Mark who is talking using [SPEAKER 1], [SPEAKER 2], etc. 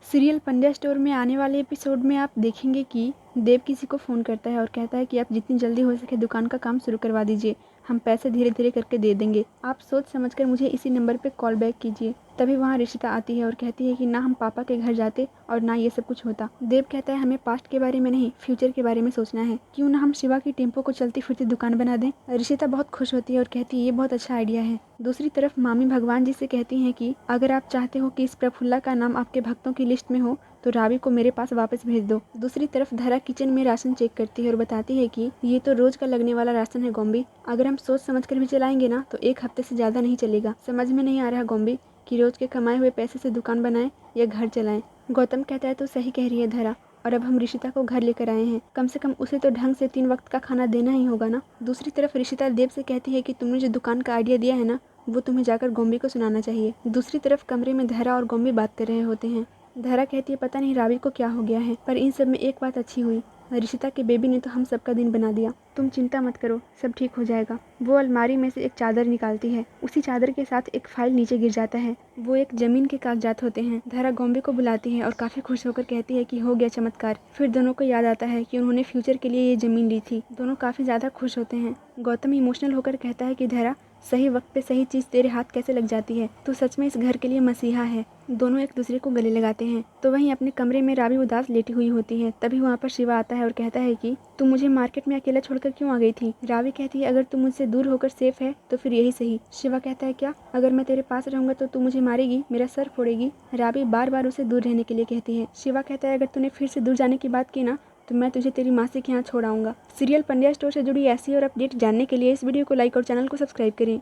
[SPEAKER 1] Serial Pandya store में आने वाले एपिसोड में आप देखेंगे कि देव किसी को फ़ोन करता है और कहता है कि आप जितनी जल्दी हो सके दुकान का काम शुरू करवा दीजिए, हम पैसे धीरे धीरे करके दे देंगे, आप सोच समझकर मुझे इसी नंबर पे कॉल बैक कीजिए। तभी वहाँ रिशिता आती है और कहती है कि ना हम पापा के घर जाते और ना ये सब कुछ होता। देव कहता है हमें पास्ट के बारे में नहीं, फ्यूचर के बारे में सोचना है, क्यों ना हम शिवा की टेम्पो को चलती फिरती दुकान बना दें। रिशिता बहुत खुश होती है और कहती है ये बहुत अच्छा आइडिया है। दूसरी तरफ मामी भगवान जी से कहती हैं कि अगर आप चाहते हो कि इस प्रफुल्ला का नाम आपके भक्तों की लिस्ट में हो तो रावी को मेरे पास वापस भेज दो। दूसरी तरफ धरा किचन में राशन चेक करती है और बताती है कि ये तो रोज का लगने वाला राशन है गोम्बी, अगर हम सोच समझ कर भी चलाएंगे ना तो एक हफ्ते से ज़्यादा नहीं चलेगा। समझ में नहीं आ रहा गोम्बी कि रोज के कमाए हुए पैसे से दुकान बनाएं या घर चलाएं। गौतम कहता है तो सही कह रही है धरा, और अब हम रिशिता को घर लेकर आए हैं, कम से कम उसे तो ढंग से 3 वक्त का खाना देना ही होगा ना। दूसरी तरफ रिशिता देव से कहती है कि तुमने जो दुकान का आइडिया दिया है ना वो तुम्हें जाकर गोम्बी को सुनाना चाहिए। दूसरी तरफ कमरे में धरा और गोम्बी बात कर रहे होते हैं। धरा कहती है पता नहीं रावी को क्या हो गया है, पर इन सब में एक बात अच्छी हुई, रिशिता के बेबी ने तो हम सबका दिन बना दिया। तुम चिंता मत करो, सब ठीक हो जाएगा। वो अलमारी में से एक चादर निकालती है, उसी चादर के साथ एक फाइल नीचे गिर जाता है, वो एक जमीन के कागजात होते हैं। धरा गोम्बी को बुलाती है और काफी खुश होकर कहती है कि हो गया चमत्कार। फिर दोनों को याद आता है कि उन्होंने फ्यूचर के लिए ये जमीन ली थी। दोनों काफी ज्यादा खुश होते हैं। गौतम इमोशनल होकर कहता है कि धरा सही वक्त पे सही चीज तेरे हाथ कैसे लग जाती है, तू सच में इस घर के लिए मसीहा है। दोनों एक दूसरे को गले लगाते हैं। तो वहीं अपने कमरे में रावी उदास लेटी हुई होती है। तभी वहाँ पर शिवा आता है और कहता है कि तुम मुझे मार्केट में अकेला छोड़कर क्यों आ गई थी। रावी कहती है अगर तुम मुझसे दूर होकर सेफ है तो फिर यही सही। शिवा कहता है क्या, अगर मैं तेरे पास रहूंगा तो तू मुझे मारेगी, मेरा सर फोड़ेगी। रावी बार बार उसे दूर रहने के लिए कहती है। शिवा कहता है अगर तूने फिर से दूर जाने की बात की ना तो मैं तुझे तेरी मासी के यहाँ छोड़ आऊंगा। सीरियल पंड्या स्टोर से जुड़ी ऐसी और अपडेट जानने के लिए इस वीडियो को लाइक और चैनल को सब्सक्राइब करें।